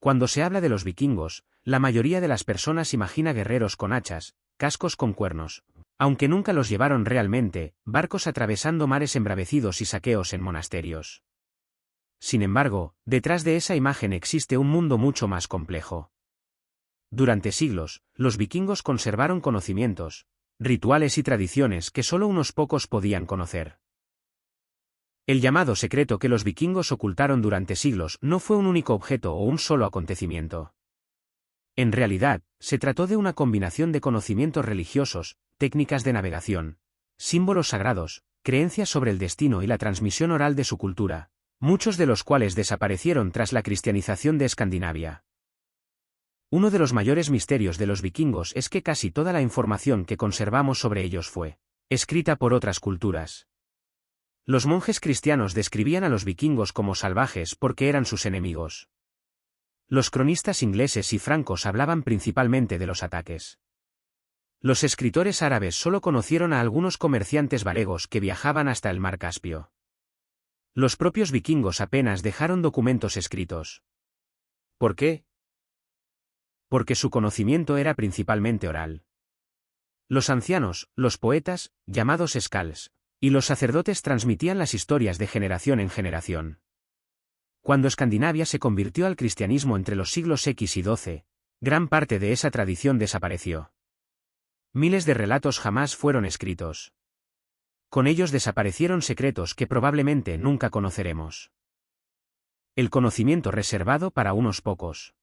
Cuando se habla de los vikingos, la mayoría de las personas imagina guerreros con hachas, cascos con cuernos, aunque nunca los llevaron realmente, barcos atravesando mares embravecidos y saqueos en monasterios. Sin embargo, detrás de esa imagen existe un mundo mucho más complejo. Durante siglos, los vikingos conservaron conocimientos, rituales y tradiciones que solo unos pocos podían conocer. El llamado secreto que los vikingos ocultaron durante siglos no fue un único objeto o un solo acontecimiento. En realidad, se trató de una combinación de conocimientos religiosos, técnicas de navegación, símbolos sagrados, creencias sobre el destino y la transmisión oral de su cultura, muchos de los cuales desaparecieron tras la cristianización de Escandinavia. Uno de los mayores misterios de los vikingos es que casi toda la información que conservamos sobre ellos fue escrita por otras culturas. Los monjes cristianos describían a los vikingos como salvajes porque eran sus enemigos. Los cronistas ingleses y francos hablaban principalmente de los ataques. Los escritores árabes solo conocieron a algunos comerciantes varegos que viajaban hasta el mar Caspio. Los propios vikingos apenas dejaron documentos escritos. ¿Por qué? Porque su conocimiento era principalmente oral. Los ancianos, los poetas, llamados skalds, y los sacerdotes transmitían las historias de generación en generación. Cuando Escandinavia se convirtió al cristianismo entre los siglos X y XII, gran parte de esa tradición desapareció. Miles de relatos jamás fueron escritos. Con ellos desaparecieron secretos que probablemente nunca conoceremos. El conocimiento reservado para unos pocos.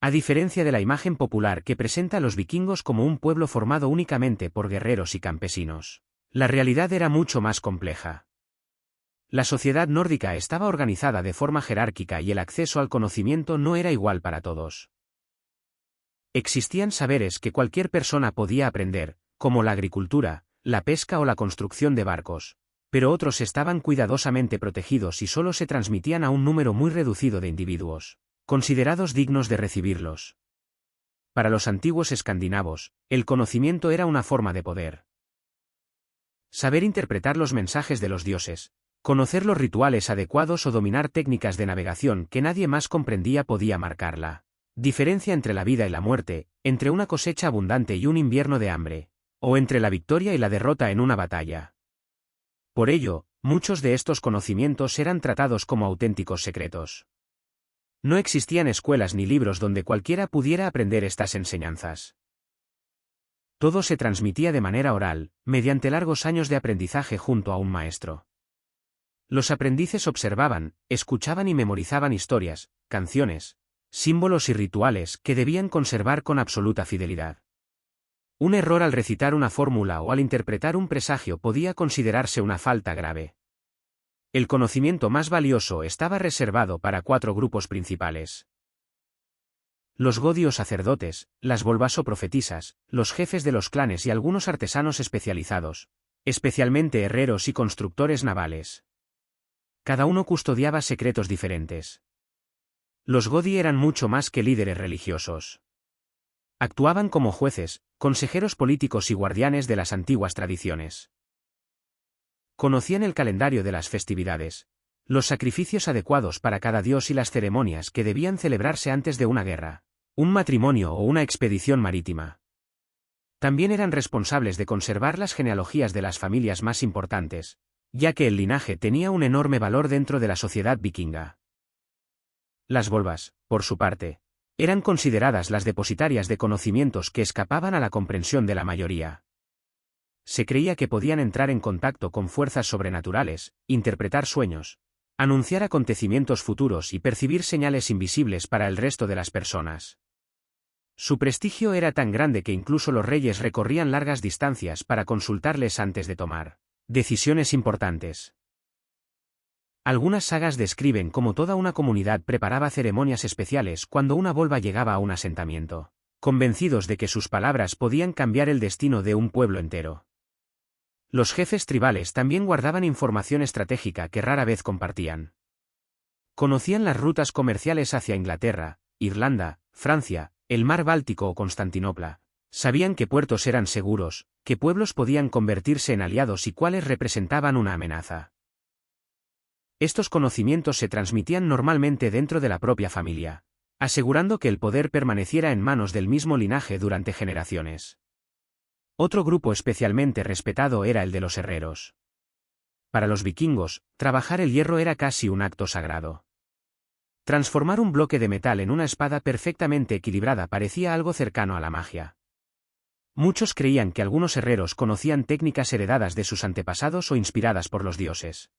A diferencia de la imagen popular que presenta a los vikingos como un pueblo formado únicamente por guerreros y campesinos, la realidad era mucho más compleja. La sociedad nórdica estaba organizada de forma jerárquica y el acceso al conocimiento no era igual para todos. Existían saberes que cualquier persona podía aprender, como la agricultura, la pesca o la construcción de barcos, pero otros estaban cuidadosamente protegidos y solo se transmitían a un número muy reducido de individuos, considerados dignos de recibirlos. Para los antiguos escandinavos, el conocimiento era una forma de poder. Saber interpretar los mensajes de los dioses, conocer los rituales adecuados o dominar técnicas de navegación que nadie más comprendía podía marcar la diferencia entre la vida y la muerte, entre una cosecha abundante y un invierno de hambre, o entre la victoria y la derrota en una batalla. Por ello, muchos de estos conocimientos eran tratados como auténticos secretos. No existían escuelas ni libros donde cualquiera pudiera aprender estas enseñanzas. Todo se transmitía de manera oral, mediante largos años de aprendizaje junto a un maestro. Los aprendices observaban, escuchaban y memorizaban historias, canciones, símbolos y rituales que debían conservar con absoluta fidelidad. Un error al recitar una fórmula o al interpretar un presagio podía considerarse una falta grave. El conocimiento más valioso estaba reservado para 4 grupos principales. Los godi o sacerdotes, las volvas o profetisas, los jefes de los clanes y algunos artesanos especializados, especialmente herreros y constructores navales. Cada uno custodiaba secretos diferentes. Los godi eran mucho más que líderes religiosos. Actuaban como jueces, consejeros políticos y guardianes de las antiguas tradiciones. Conocían el calendario de las festividades, los sacrificios adecuados para cada dios y las ceremonias que debían celebrarse antes de una guerra, un matrimonio o una expedición marítima. También eran responsables de conservar las genealogías de las familias más importantes, ya que el linaje tenía un enorme valor dentro de la sociedad vikinga. Las volvas, por su parte, eran consideradas las depositarias de conocimientos que escapaban a la comprensión de la mayoría. Se creía que podían entrar en contacto con fuerzas sobrenaturales, interpretar sueños, anunciar acontecimientos futuros y percibir señales invisibles para el resto de las personas. Su prestigio era tan grande que incluso los reyes recorrían largas distancias para consultarles antes de tomar decisiones importantes. Algunas sagas describen cómo toda una comunidad preparaba ceremonias especiales cuando una volva llegaba a un asentamiento, convencidos de que sus palabras podían cambiar el destino de un pueblo entero. Los jefes tribales también guardaban información estratégica que rara vez compartían. Conocían las rutas comerciales hacia Inglaterra, Irlanda, Francia, el mar Báltico o Constantinopla. Sabían qué puertos eran seguros, qué pueblos podían convertirse en aliados y cuáles representaban una amenaza. Estos conocimientos se transmitían normalmente dentro de la propia familia, asegurando que el poder permaneciera en manos del mismo linaje durante generaciones. Otro grupo especialmente respetado era el de los herreros. Para los vikingos, trabajar el hierro era casi un acto sagrado. Transformar un bloque de metal en una espada perfectamente equilibrada parecía algo cercano a la magia. Muchos creían que algunos herreros conocían técnicas heredadas de sus antepasados o inspiradas por los dioses.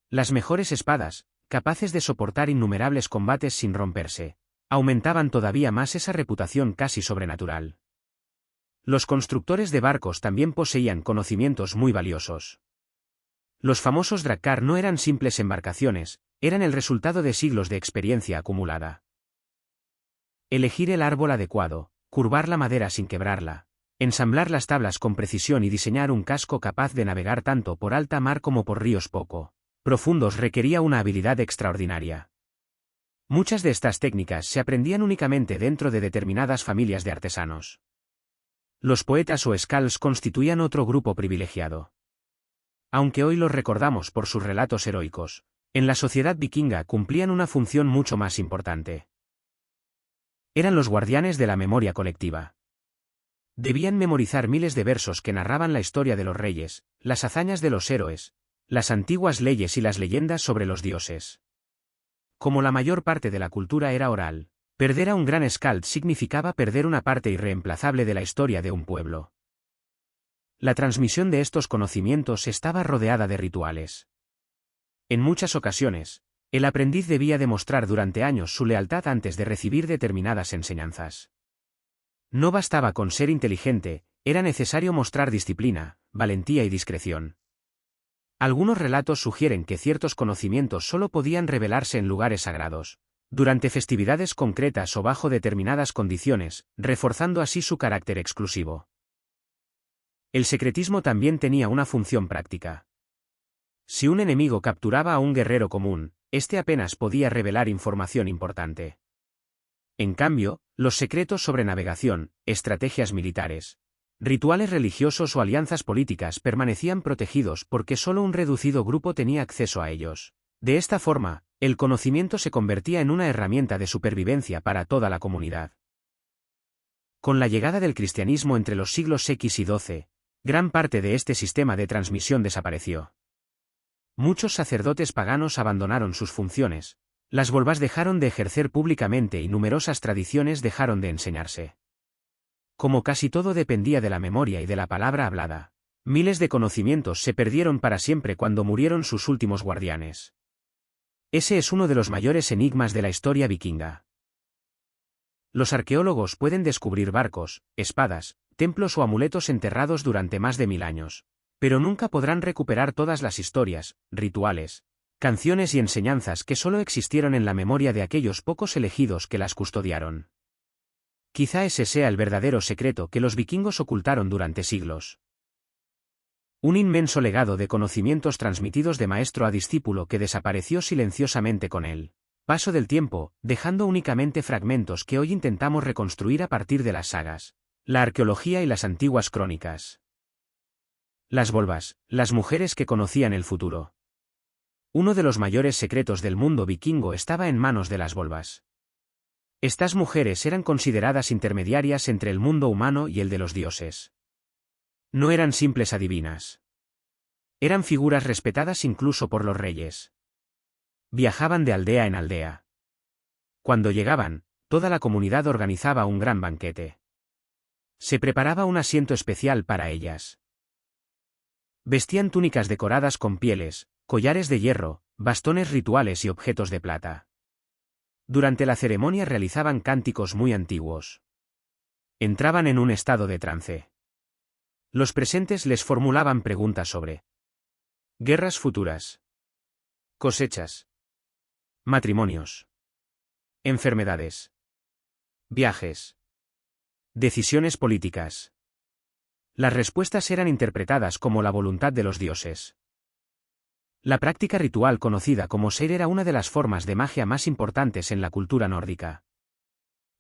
Las mejores espadas, capaces de soportar innumerables combates sin romperse, aumentaban todavía más esa reputación casi sobrenatural. Los constructores de barcos también poseían conocimientos muy valiosos. Los famosos drakkar no eran simples embarcaciones, eran el resultado de siglos de experiencia acumulada. Elegir el árbol adecuado, curvar la madera sin quebrarla, ensamblar las tablas con precisión y diseñar un casco capaz de navegar tanto por alta mar como por ríos poco profundos requería una habilidad extraordinaria. Muchas de estas técnicas se aprendían únicamente dentro de determinadas familias de artesanos. Los poetas o skalds constituían otro grupo privilegiado. Aunque hoy los recordamos por sus relatos heroicos, en la sociedad vikinga cumplían una función mucho más importante. Eran los guardianes de la memoria colectiva. Debían memorizar miles de versos que narraban la historia de los reyes, las hazañas de los héroes, las antiguas leyes y las leyendas sobre los dioses. Como la mayor parte de la cultura era oral, perder a un gran skald significaba perder una parte irreemplazable de la historia de un pueblo. La transmisión de estos conocimientos estaba rodeada de rituales. En muchas ocasiones, el aprendiz debía demostrar durante años su lealtad antes de recibir determinadas enseñanzas. No bastaba con ser inteligente, era necesario mostrar disciplina, valentía y discreción. Algunos relatos sugieren que ciertos conocimientos solo podían revelarse en lugares sagrados, durante festividades concretas o bajo determinadas condiciones, reforzando así su carácter exclusivo. El secretismo también tenía una función práctica. Si un enemigo capturaba a un guerrero común, éste apenas podía revelar información importante. En cambio, los secretos sobre navegación, estrategias militares, rituales religiosos o alianzas políticas permanecían protegidos porque solo un reducido grupo tenía acceso a ellos. De esta forma, el conocimiento se convertía en una herramienta de supervivencia para toda la comunidad. Con la llegada del cristianismo entre los siglos X y XII, gran parte de este sistema de transmisión desapareció. Muchos sacerdotes paganos abandonaron sus funciones, las volvas dejaron de ejercer públicamente y numerosas tradiciones dejaron de enseñarse. Como casi todo dependía de la memoria y de la palabra hablada, miles de conocimientos se perdieron para siempre cuando murieron sus últimos guardianes. Ese es uno de los mayores enigmas de la historia vikinga. Los arqueólogos pueden descubrir barcos, espadas, templos o amuletos enterrados durante más de 1000 años, pero nunca podrán recuperar todas las historias, rituales, canciones y enseñanzas que solo existieron en la memoria de aquellos pocos elegidos que las custodiaron. Quizá ese sea el verdadero secreto que los vikingos ocultaron durante siglos. Un inmenso legado de conocimientos transmitidos de maestro a discípulo que desapareció silenciosamente con el paso del tiempo, dejando únicamente fragmentos que hoy intentamos reconstruir a partir de las sagas, la arqueología y las antiguas crónicas. Las volvas, las mujeres que conocían el futuro. Uno de los mayores secretos del mundo vikingo estaba en manos de las volvas. Estas mujeres eran consideradas intermediarias entre el mundo humano y el de los dioses. No eran simples adivinas. Eran figuras respetadas incluso por los reyes. Viajaban de aldea en aldea. Cuando llegaban, toda la comunidad organizaba un gran banquete. Se preparaba un asiento especial para ellas. Vestían túnicas decoradas con pieles, collares de hierro, bastones rituales y objetos de plata. Durante la ceremonia realizaban cánticos muy antiguos. Entraban en un estado de trance. Los presentes les formulaban preguntas sobre guerras futuras, cosechas, matrimonios, enfermedades, viajes, decisiones políticas. Las respuestas eran interpretadas como la voluntad de los dioses. La práctica ritual conocida como Seir era una de las formas de magia más importantes en la cultura nórdica.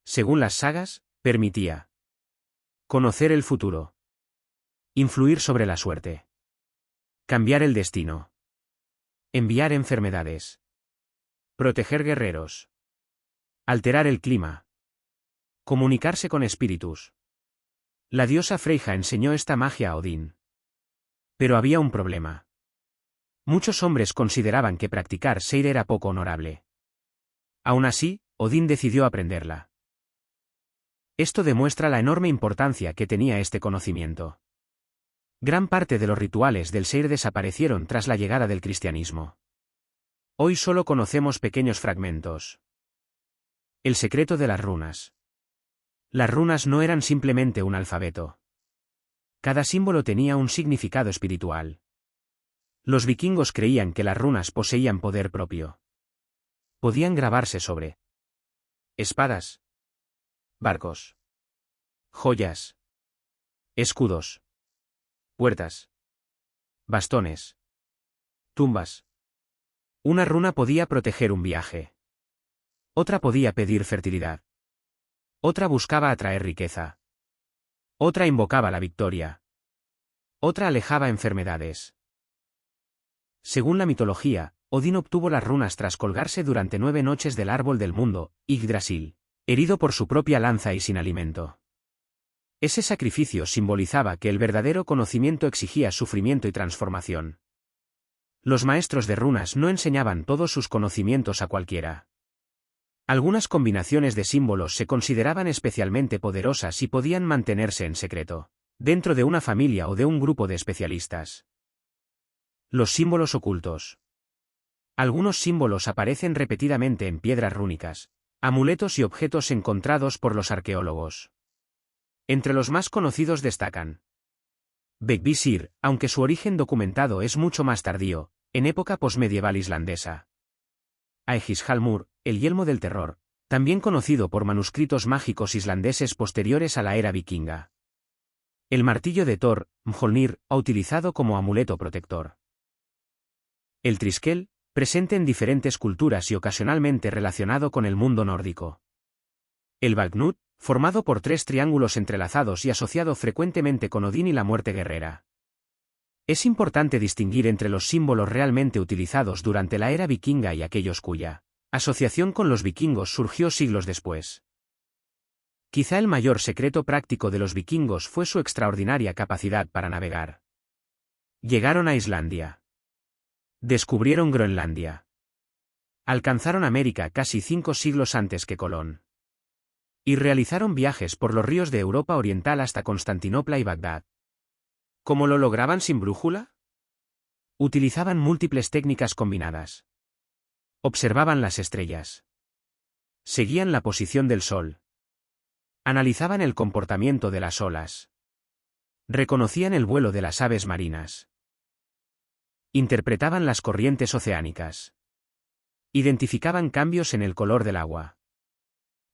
Según las sagas, permitía conocer el futuro, influir sobre la suerte, cambiar el destino, enviar enfermedades, proteger guerreros, Alterar el clima. Comunicarse con espíritus. La diosa Freyja enseñó esta magia a Odín. Pero había un problema. Muchos hombres consideraban que practicar Seir era poco honorable. Aún así, Odín decidió aprenderla. Esto demuestra la enorme importancia que tenía este conocimiento. Gran parte de los rituales del Seir desaparecieron tras la llegada del cristianismo. Hoy solo conocemos pequeños fragmentos. El secreto de las runas. Las runas no eran simplemente un alfabeto. Cada símbolo tenía un significado espiritual. Los vikingos creían que las runas poseían poder propio. Podían grabarse sobre espadas, barcos, joyas, escudos, puertas, bastones, tumbas. Una runa podía proteger un viaje. Otra podía pedir fertilidad. Otra buscaba atraer riqueza. Otra invocaba la victoria. Otra alejaba enfermedades. Según la mitología, Odín obtuvo las runas tras colgarse durante 9 noches del árbol del mundo, Yggdrasil, herido por su propia lanza y sin alimento. Ese sacrificio simbolizaba que el verdadero conocimiento exigía sufrimiento y transformación. Los maestros de runas no enseñaban todos sus conocimientos a cualquiera. Algunas combinaciones de símbolos se consideraban especialmente poderosas y podían mantenerse en secreto, dentro de una familia o de un grupo de especialistas. Los símbolos ocultos. Algunos símbolos aparecen repetidamente en piedras rúnicas, amuletos y objetos encontrados por los arqueólogos. Entre los más conocidos destacan Begvisir, aunque su origen documentado es mucho más tardío, en época posmedieval islandesa. Aegis-Halmur, el yelmo del terror, también conocido por manuscritos mágicos islandeses posteriores a la era vikinga. El martillo de Thor, Mjolnir, ha utilizado como amuleto protector. El triskel, presente en diferentes culturas y ocasionalmente relacionado con el mundo nórdico. El Valknut, formado por 3 triángulos entrelazados y asociado frecuentemente con Odín y la muerte guerrera. Es importante distinguir entre los símbolos realmente utilizados durante la era vikinga y aquellos cuya asociación con los vikingos surgió siglos después. Quizá el mayor secreto práctico de los vikingos fue su extraordinaria capacidad para navegar. Llegaron a Islandia. Descubrieron Groenlandia. Alcanzaron América casi 5 siglos antes que Colón. Y realizaron viajes por los ríos de Europa Oriental hasta Constantinopla y Bagdad. ¿Cómo lo lograban sin brújula? Utilizaban múltiples técnicas combinadas. Observaban las estrellas. Seguían la posición del sol. Analizaban el comportamiento de las olas. Reconocían el vuelo de las aves marinas. Interpretaban las corrientes oceánicas. Identificaban cambios en el color del agua.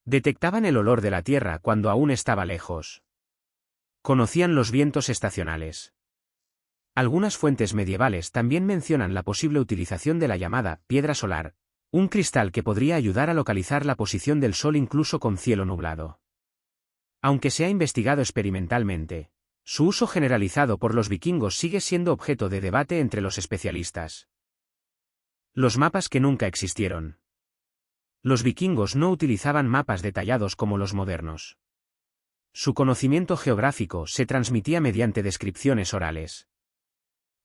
Detectaban el olor de la tierra cuando aún estaba lejos. Conocían los vientos estacionales. Algunas fuentes medievales también mencionan la posible utilización de la llamada piedra solar, un cristal que podría ayudar a localizar la posición del sol incluso con cielo nublado. Aunque se ha investigado experimentalmente, su uso generalizado por los vikingos sigue siendo objeto de debate entre los especialistas. Los mapas que nunca existieron. Los vikingos no utilizaban mapas detallados como los modernos. Su conocimiento geográfico se transmitía mediante descripciones orales.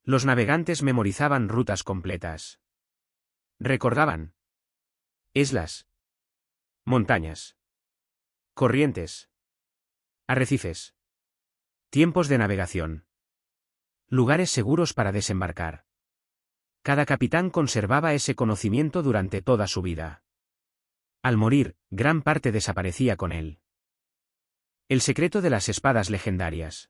Los navegantes memorizaban rutas completas. Recordaban islas, montañas, corrientes, arrecifes, tiempos de navegación, lugares seguros para desembarcar. Cada capitán conservaba ese conocimiento durante toda su vida. Al morir, gran parte desaparecía con él. El secreto de las espadas legendarias.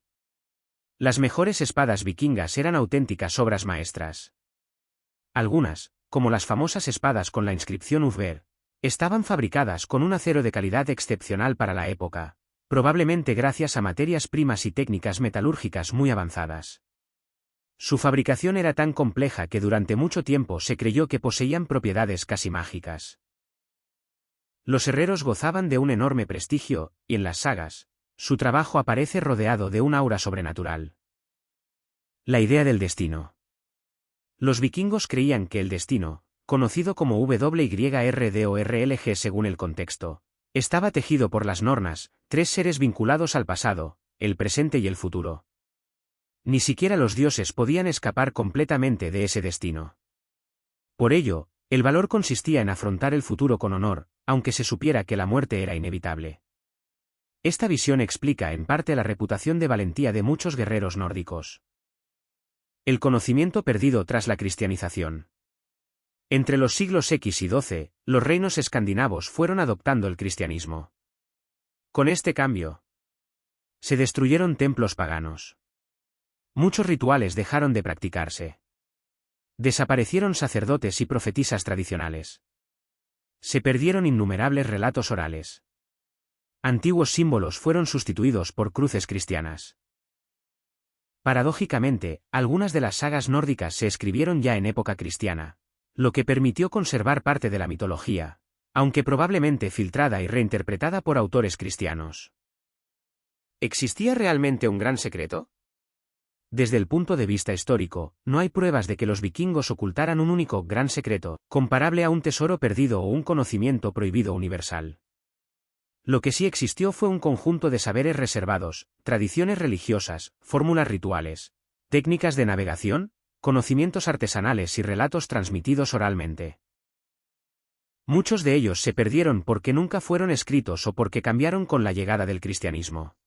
Las mejores espadas vikingas eran auténticas obras maestras. Algunas, como las famosas espadas con la inscripción Ufver, estaban fabricadas con un acero de calidad excepcional para la época, probablemente gracias a materias primas y técnicas metalúrgicas muy avanzadas. Su fabricación era tan compleja que durante mucho tiempo se creyó que poseían propiedades casi mágicas. Los herreros gozaban de un enorme prestigio, y en las sagas, su trabajo aparece rodeado de un aura sobrenatural. La idea del destino. Los vikingos creían que el destino, conocido como WYRD o RLG según el contexto. Estaba tejido por las Nornas, tres seres vinculados al pasado, el presente y el futuro. Ni siquiera los dioses podían escapar completamente de ese destino. Por ello, el valor consistía en afrontar el futuro con honor, aunque se supiera que la muerte era inevitable. Esta visión explica en parte la reputación de valentía de muchos guerreros nórdicos. El conocimiento perdido tras la cristianización. Entre los siglos X y XII, los reinos escandinavos fueron adoptando el cristianismo. Con este cambio, se destruyeron templos paganos. Muchos rituales dejaron de practicarse. Desaparecieron sacerdotes y profetisas tradicionales. Se perdieron innumerables relatos orales. Antiguos símbolos fueron sustituidos por cruces cristianas. Paradójicamente, algunas de las sagas nórdicas se escribieron ya en época cristiana, lo que permitió conservar parte de la mitología, aunque probablemente filtrada y reinterpretada por autores cristianos. ¿Existía realmente un gran secreto? Desde el punto de vista histórico, no hay pruebas de que los vikingos ocultaran un único gran secreto, comparable a un tesoro perdido o un conocimiento prohibido universal. Lo que sí existió fue un conjunto de saberes reservados, tradiciones religiosas, fórmulas rituales, técnicas de navegación, conocimientos artesanales y relatos transmitidos oralmente. Muchos de ellos se perdieron porque nunca fueron escritos o porque cambiaron con la llegada del cristianismo.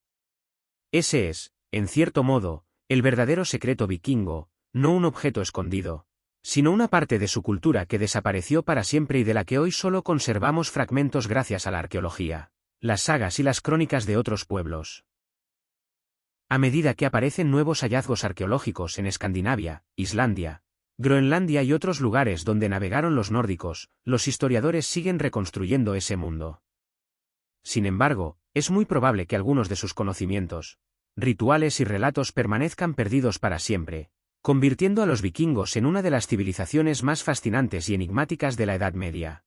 Ese es, en cierto modo, el verdadero secreto vikingo, no un objeto escondido, sino una parte de su cultura que desapareció para siempre y de la que hoy solo conservamos fragmentos gracias a la arqueología, las sagas y las crónicas de otros pueblos. A medida que aparecen nuevos hallazgos arqueológicos en Escandinavia, Islandia, Groenlandia y otros lugares donde navegaron los nórdicos, los historiadores siguen reconstruyendo ese mundo. Sin embargo, es muy probable que algunos de sus conocimientos, rituales y relatos permanezcan perdidos para siempre, convirtiendo a los vikingos en una de las civilizaciones más fascinantes y enigmáticas de la Edad Media.